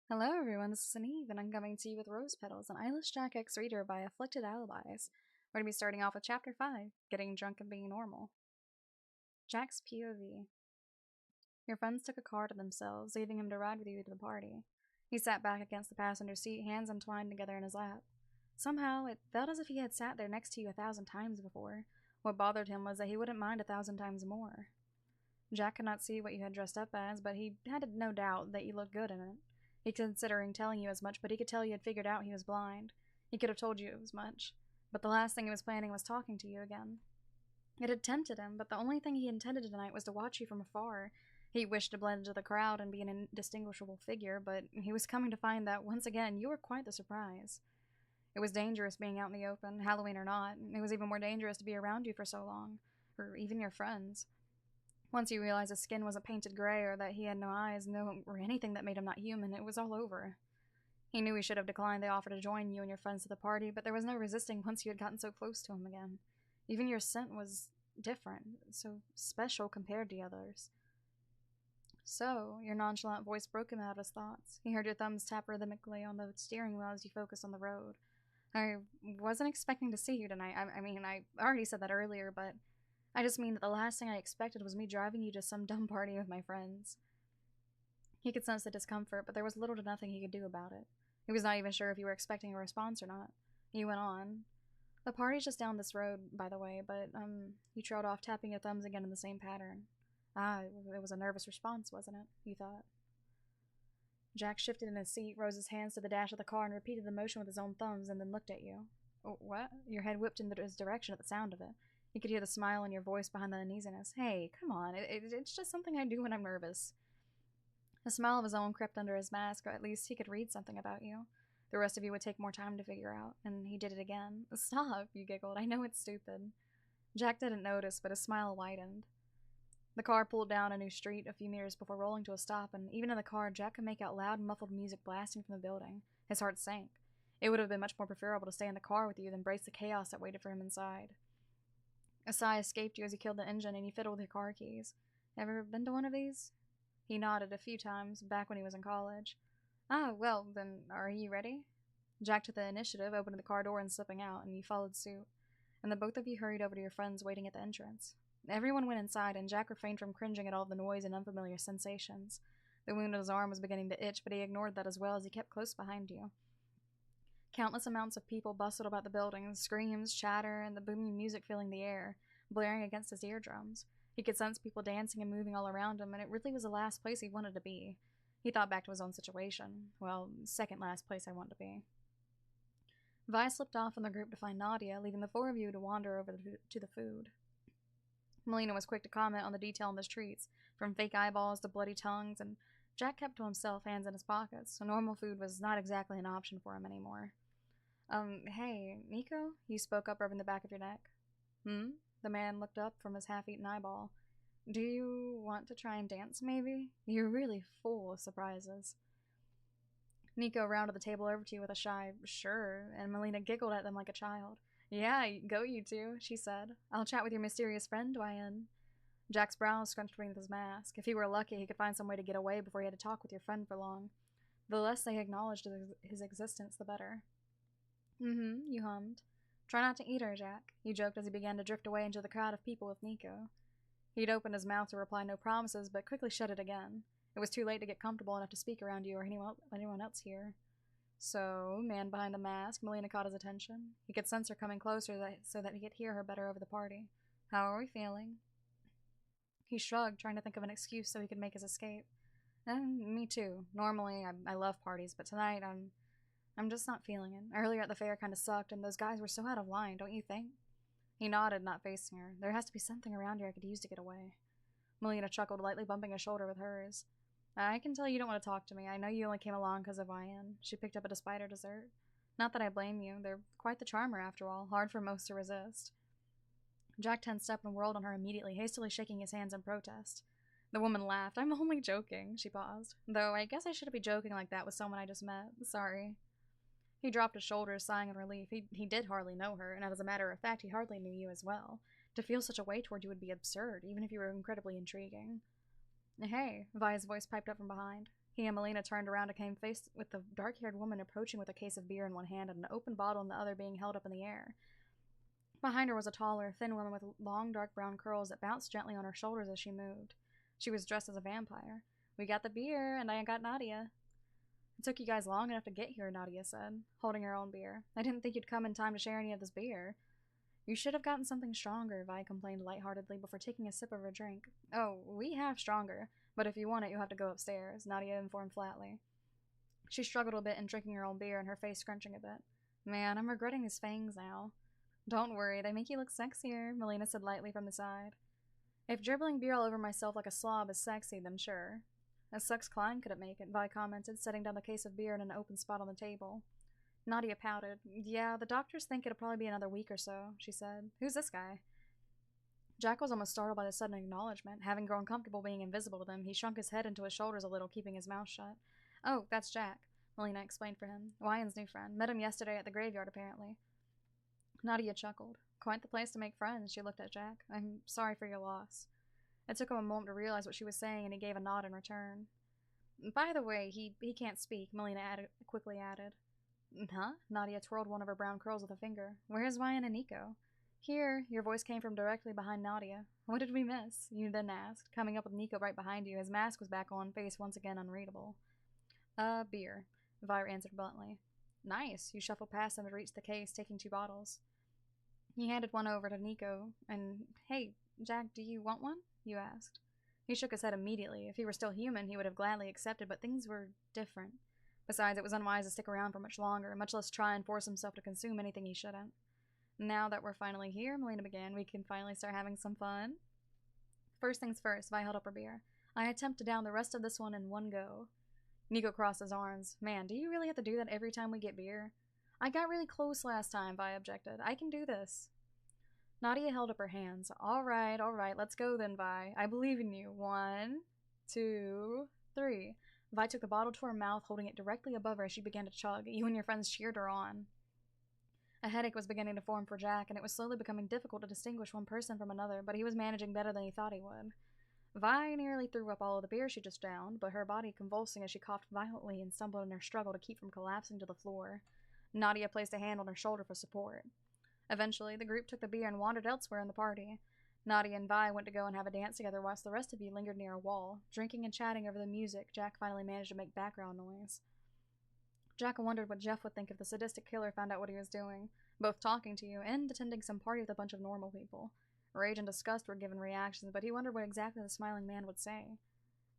Hello everyone, this is Eve, and I'm coming to you with Rose Petals, an Eyeless Jack X reader by Afflicted-Alibis. We're going to be starting off with Chapter 5, Getting Drunk and Being Normal. Jack's POV. Your friends took a car to themselves, leaving him to ride with you to the party. He sat back against the passenger seat, hands entwined together in his lap. Somehow, it felt as if he had sat there next to you 1,000 times before. What bothered him was that he wouldn't mind 1,000 times more. Jack could not see what you had dressed up as, but he had no doubt that you looked good in it. He considering telling you as much, but he could tell you had figured out he was blind. He could have told you as much, but the last thing he was planning was talking to you again. It had tempted him, but the only thing he intended tonight was to watch you from afar. He wished to blend into the crowd and be an indistinguishable figure, but he was coming to find that, once again, you were quite the surprise. It was dangerous being out in the open, Halloween or not. It was even more dangerous to be around you for so long, or even your friends. Once he realized his skin wasn't painted gray or that he had no eyes, or anything that made him not human, it was all over. He knew he should have declined the offer to join you and your friends to the party, but there was no resisting once you had gotten so close to him again. Even your scent was different, so special compared to the others. So, your nonchalant voice broke him out of his thoughts. He heard your thumbs tap rhythmically on the steering wheel as you focused on the road. I wasn't expecting to see you tonight. I mean, I already said that earlier, but I just mean that the last thing I expected was me driving you to some dumb party with my friends. He could sense the discomfort, but there was little to nothing he could do about it. He was not even sure if you were expecting a response or not. He went on. The party's just down this road, by the way, but, you trailed off, tapping your thumbs again in the same pattern. Ah, it was a nervous response, wasn't it? You thought. Jack shifted in his seat, rose his hands to the dash of the car, and repeated the motion with his own thumbs, and then looked at you. Oh, what? Your head whipped in his direction at the sound of it. You could hear the smile in your voice behind the uneasiness. Hey, come on, it's just something I do when I'm nervous. A smile of his own crept under his mask, or at least he could read something about you. The rest of you would take more time to figure out, and he did it again. Stop, you giggled. I know it's stupid. Jack didn't notice, but his smile widened. The car pulled down a new street a few meters before rolling to a stop, and even in the car, Jack could make out loud, muffled music blasting from the building. His heart sank. It would have been much more preferable to stay in the car with you than brace the chaos that waited for him inside. A sigh escaped you as he killed the engine and you fiddled with your car keys. Ever been to one of these? He nodded a few times, back when he was in college. Ah, well, then, are you ready? Jack took the initiative, opening the car door and slipping out, and you followed suit. And the both of you hurried over to your friends waiting at the entrance. Everyone went inside, and Jack refrained from cringing at all the noise and unfamiliar sensations. The wound on his arm was beginning to itch, but he ignored that as well as he kept close behind you. Countless amounts of people bustled about the building, screams, chatter, and the booming music filling the air, blaring against his eardrums. He could sense people dancing and moving all around him, and it really was the last place he wanted to be. He thought back to his own situation. Well, second last place I want to be. Vi slipped off from the group to find Nadia, leaving the four of you to wander over to the food. Melina was quick to comment on the detail in the treats, from fake eyeballs to bloody tongues, and Jack kept to himself, hands in his pockets, so normal food was not exactly an option for him anymore. Hey, Nico? You spoke up, rubbing the back of your neck. Hmm? The man looked up from his half-eaten eyeball. Do you want to try and dance, maybe? You're really full of surprises. Nico rounded the table over to you with a shy, sure, and Melina giggled at them like a child. Yeah, go you two, she said. I'll chat with your mysterious friend, Dwayne. Jack's brows scrunched beneath his mask. If he were lucky, he could find some way to get away before he had to talk with your friend for long. The less they acknowledged his existence, the better. Mm-hmm, you hummed. Try not to eat her, Jack, you joked as he began to drift away into the crowd of people with Nico. He'd opened his mouth to reply no promises, but quickly shut it again. It was too late to get comfortable enough to speak around you or anyone else here. So, man behind the mask, Melina caught his attention. He could sense her coming closer so that he could hear her better over the party. How are we feeling? He shrugged, trying to think of an excuse so he could make his escape. Me too. Normally, I love parties, but tonight, I'm just not feeling it. Earlier at the fair kinda sucked, and those guys were so out of line, don't you think? He nodded, not facing her. There has to be something around here I could use to get away. Melina chuckled, lightly bumping his shoulder with hers. I can tell you don't want to talk to me. I know you only came along because of Ian. She picked up a spider dessert. Not that I blame you. They're quite the charmer, after all. Hard for most to resist. Jack tensed up and whirled on her immediately, hastily shaking his hands in protest. The woman laughed. I'm only joking, she paused. Though I guess I shouldn't be joking like that with someone I just met. Sorry. He dropped his shoulders, sighing in relief. He did hardly know her, and as a matter of fact, he hardly knew you as well. To feel such a way toward you would be absurd, even if you were incredibly intriguing. Hey, Vi's voice piped up from behind. He and Melina turned around and came face with the dark-haired woman approaching with a case of beer in one hand and an open bottle in the other being held up in the air. Behind her was a taller, thin woman with long, dark brown curls that bounced gently on her shoulders as she moved. She was dressed as a vampire. "We got the beer, and I got Nadia." "It took you guys long enough to get here," Nadia said, holding her own beer. "I didn't think you'd come in time to share any of this beer." "You should have gotten something stronger," Vi complained lightheartedly before taking a sip of her drink. "Oh, we have stronger, but if you want it, you'll have to go upstairs," Nadia informed flatly. She struggled a bit in drinking her own beer and her face scrunching a bit. "Man, I'm regretting these fangs now." "Don't worry, they make you look sexier," Melina said lightly from the side. "If dribbling beer all over myself like a slob is sexy, then sure." "A Sux Klein couldn't make it," Vi commented, setting down the case of beer in an open spot on the table. Nadia pouted. "Yeah, the doctors think it'll probably be another week or so," she said. "Who's this guy?" Jack was almost startled by the sudden acknowledgement. Having grown comfortable being invisible to them, he shrunk his head into his shoulders a little, keeping his mouth shut. "Oh, that's Jack," Melina explained for him. "Wyan's new friend. Met him yesterday at the graveyard, apparently." Nadia chuckled. "Quite the place to make friends," she looked at Jack. "I'm sorry for your loss." It took him a moment to realize what she was saying, and he gave a nod in return. "By the way, he can't speak," Melina quickly added. "Huh?" Nadia twirled one of her brown curls with a finger. "Where's Ryan and Nico?" "Here." Your voice came from directly behind Nadia. "What did we miss?" you then asked, coming up with Nico right behind you. His mask was back on, face once again unreadable. Beer," Vire answered bluntly. "Nice." You shuffled past him to reach the case, taking 2 bottles. He handed one over to Nico, and, "Hey, Jack, do you want one?" you asked. He shook his head immediately. If he were still human, he would have gladly accepted, but things were different. Besides, it was unwise to stick around for much longer, much less try and force himself to consume anything he shouldn't. "Now that we're finally here," Melina began, "we can finally start having some fun." "First things first," Vi held up her beer. "I attempt to down the rest of this one in one go." Nico crossed his arms. "Man, do you really have to do that every time we get beer?" "I got really close last time," Vi objected. "I can do this." Nadia held up her hands. All right, let's go then, Vi. I believe in you. 1, 2, 3. Vi took the bottle to her mouth, holding it directly above her as she began to chug. You and your friends cheered her on. A headache was beginning to form for Jack, and it was slowly becoming difficult to distinguish one person from another, but he was managing better than he thought he would. Vi nearly threw up all of the beer she just downed, but her body convulsing as she coughed violently and stumbled in her struggle to keep from collapsing to the floor. Nadia placed a hand on her shoulder for support. Eventually, the group took the beer and wandered elsewhere in the party. Nadia and Vi went to go and have a dance together whilst the rest of you lingered near a wall. Drinking and chatting over the music, Jack finally managed to make background noise. Jack wondered what Jeff would think if the sadistic killer found out what he was doing, both talking to you and attending some party with a bunch of normal people. Rage and disgust were given reactions, but he wondered what exactly the smiling man would say.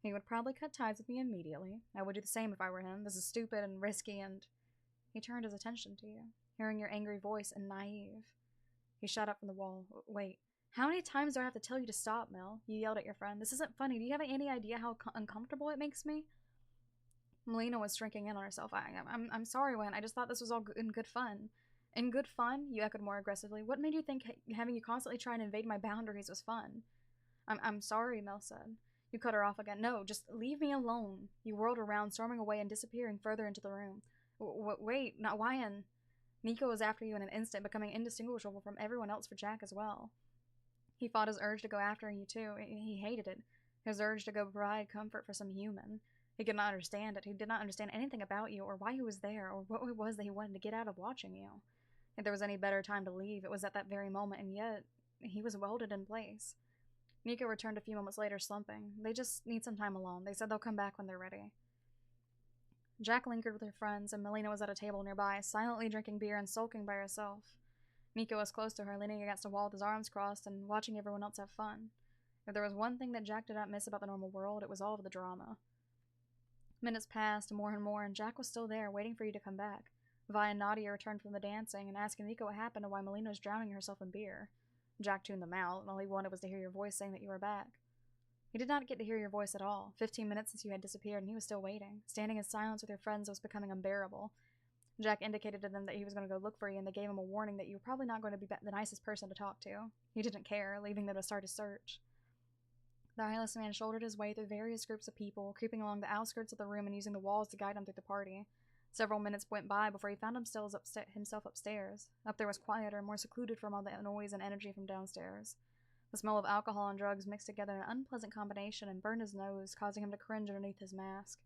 "He would probably cut ties with me immediately. I would do the same if I were him. This is stupid and risky and—" He turned his attention to you, hearing your angry voice and naive. He shot up from the wall. "Wait, how many times do I have to tell you to stop, Mel?" You yelled at your friend. "This isn't funny. Do you have any idea how uncomfortable it makes me?" Melina was shrinking in on herself. I'm sorry, Wen. I just thought this was all in good fun." "In good fun?" You echoed more aggressively. "What made you think having you constantly try and invade my boundaries was fun?" I'm sorry," Mel said. You cut her off again. "No, just leave me alone." You whirled around, storming away and disappearing further into the room. Wait, not Wyan." Nico was after you in an instant, becoming indistinguishable from everyone else for Jack as well. He fought his urge to go after you too. He hated it. His urge to go provide comfort for some human. He could not understand it. He did not understand anything about you, or why he was there, or what it was that he wanted to get out of watching you. If there was any better time to leave, it was at that very moment, and yet he was welded in place. Nico returned a few moments later, slumping. "They just need some time alone. They said they'll come back when they're ready." Jack lingered with her friends, and Melina was at a table nearby, silently drinking beer and sulking by herself. Nico was close to her, leaning against a wall with his arms crossed and watching everyone else have fun. If there was one thing that Jack did not miss about the normal world, it was all of the drama. Minutes passed, more and more, and Jack was still there, waiting for you to come back. Vi and Nadia returned from the dancing and asking Nico what happened and why Melina was drowning herself in beer. Jack tuned them out, and all he wanted was to hear your voice saying that you were back. He did not get to hear your voice at all. 15 minutes since you had disappeared, and he was still waiting. Standing in silence with your friends was becoming unbearable. Jack indicated to them that he was going to go look for you, and they gave him a warning that you were probably not going to be the nicest person to talk to. He didn't care, leaving them to start his search. The eyeless man shouldered his way through various groups of people, creeping along the outskirts of the room and using the walls to guide him through the party. Several minutes went by before he found himself upstairs. Up there was quieter, more secluded from all the noise and energy from downstairs. The smell of alcohol and drugs mixed together in an unpleasant combination and burned his nose, causing him to cringe underneath his mask.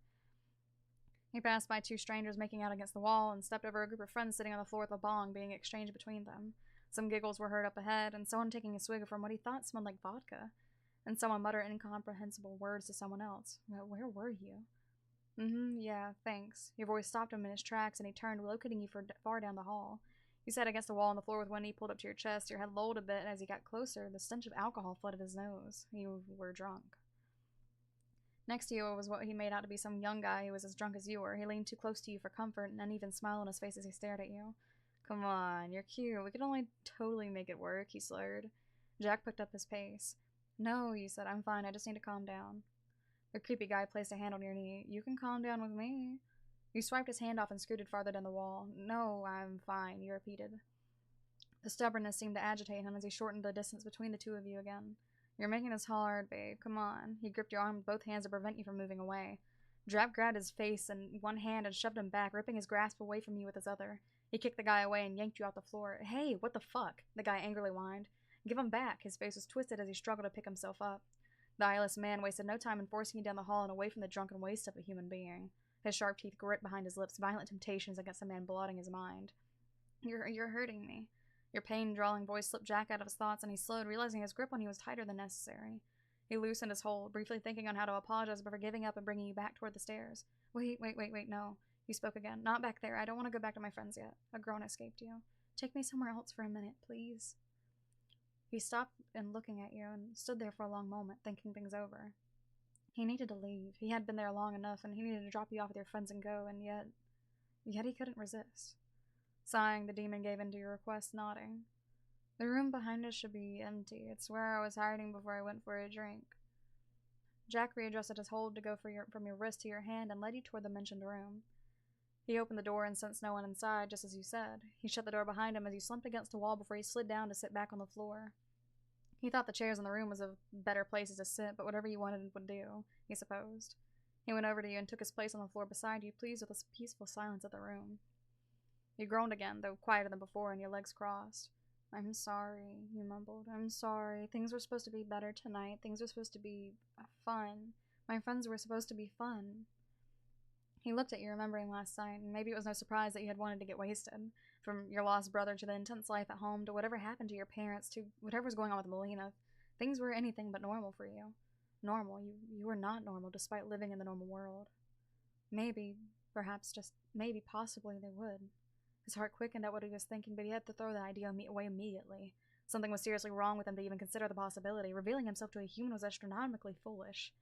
He passed by two strangers making out against the wall and stepped over a group of friends sitting on the floor with a bong being exchanged between them. Some giggles were heard up ahead, and someone taking a swig from what he thought smelled like vodka, and someone muttered incomprehensible words to someone else. Well, where were you? Yeah, thanks. Your voice stopped him in his tracks, and he turned, locating you far down the hall. You sat against the wall on the floor with one knee pulled up to your chest, your head lowered a bit, and as he got closer, the stench of alcohol flooded his nose. You were drunk. Next to you was what he made out to be some young guy who was as drunk as you were. He leaned too close to you for comfort, an uneven smile on his face as he stared at you. Come on, you're cute. We could only totally make it work, he slurred. Jack picked up his pace. No, you said, I'm fine. I just need to calm down. The creepy guy placed a hand on your knee. You can calm down with me. You swiped his hand off and scooted farther down the wall. No, I'm fine, you repeated. The stubbornness seemed to agitate him as he shortened the distance between the two of you again. You're making this hard, babe. Come on. He gripped your arm with both hands to prevent you from moving away. Jack grabbed his face in one hand and shoved him back, ripping his grasp away from you with his other. He kicked the guy away and yanked you off the floor. Hey, what the fuck? The guy angrily whined. Give him back. His face was twisted as he struggled to pick himself up. The eyeless man wasted no time in forcing you down the hall and away from the drunken waste of a human being. His sharp teeth grit behind his lips, violent temptations against the man blotting his mind. You're hurting me. Your pain-drawling voice slipped Jack out of his thoughts, and he slowed, realizing his grip on you was tighter than necessary. He loosened his hold, briefly thinking on how to apologize before giving up and bringing you back toward the stairs. Wait, no. You spoke again. Not back there. I don't want to go back to my friends yet. A groan escaped you. Take me somewhere else for a minute, please. He stopped and looking at you and stood there for a long moment, thinking things over. He needed to leave. He had been there long enough, and he needed to drop you off with your friends and go, and yet he couldn't resist. Sighing, the demon gave in to your request, nodding. The room behind us should be empty. It's where I was hiding before I went for a drink. Jack readjusted his hold to go from your wrist to your hand and led you toward the mentioned room. He opened the door and sensed no one inside, just as you said. He shut the door behind him as you slumped against the wall before he slid down to sit back on the floor. He thought the chairs in the room was of better places to sit, but whatever you wanted would do, he supposed. He went over to you and took his place on the floor beside you, pleased with the peaceful silence of the room. You groaned again, though quieter than before, and your legs crossed. I'm sorry, you mumbled. I'm sorry. Things were supposed to be better tonight. Things were supposed to be fun. My friends were supposed to be fun. He looked at you, remembering last night, and maybe it was no surprise that you had wanted to get wasted. From your lost brother to the intense life at home to whatever happened to your parents to whatever was going on with Melina, things were anything but normal for you. Normal. You were not normal despite living in the normal world. Maybe, perhaps just maybe, possibly they would. His heart quickened at what he was thinking, but he had to throw the idea away immediately. Something was seriously wrong with him to even consider the possibility. Revealing himself to a human was astronomically foolish.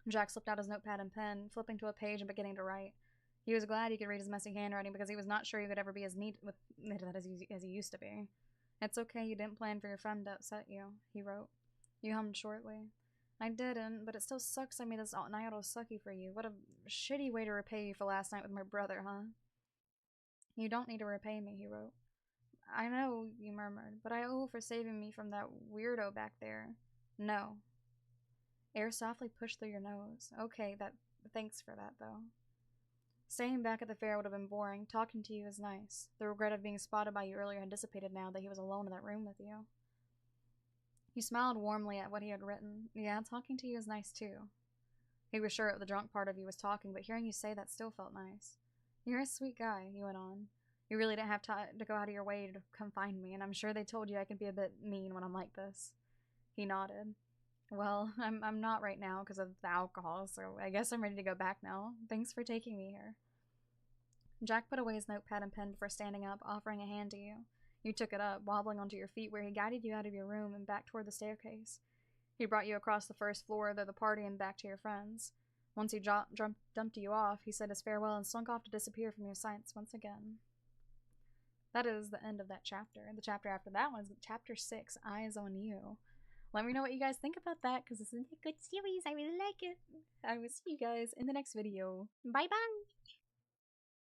Jack slipped out his notepad and pen, flipping to a page and beginning to write. He was glad he could read his messy handwriting because he was not sure he could ever be as neat with it as he used to be. It's okay, you didn't plan for your friend to upset you, he wrote. You hummed shortly. I didn't, but it still sucks I made this night all sucky for you. What a shitty way to repay you for last night with my brother, huh? You don't need to repay me, he wrote. I know, you murmured, but I owe for saving me from that weirdo back there. No. Air softly pushed through your nose. Okay, thanks for that, though. Staying back at the fair would have been boring. Talking to you is nice. The regret of being spotted by you earlier had dissipated now that he was alone in that room with you. He smiled warmly at what he had written. Yeah, talking to you is nice, too. He was sure the drunk part of you was talking, but hearing you say that still felt nice. You're a sweet guy, he went on. You really didn't have to go out of your way to come find me, and I'm sure they told you I can be a bit mean when I'm like this. He nodded. Well, I'm not right now because of the alcohol, so I guess I'm ready to go back now. Thanks for taking me here. Jack put away his notepad and pen before standing up, offering a hand to you. You took it up, wobbling onto your feet, where he guided you out of your room and back toward the staircase. He brought you across the first floor of the party and back to your friends. Once he dumped you off, he said his farewell and slunk off to disappear from your sights once again. That is the end of that chapter. The chapter after that one is chapter 6, Eyes on You. Let me know what you guys think about that, because this is a good series. I really like it. I will see you guys in the next video. Bye-bye!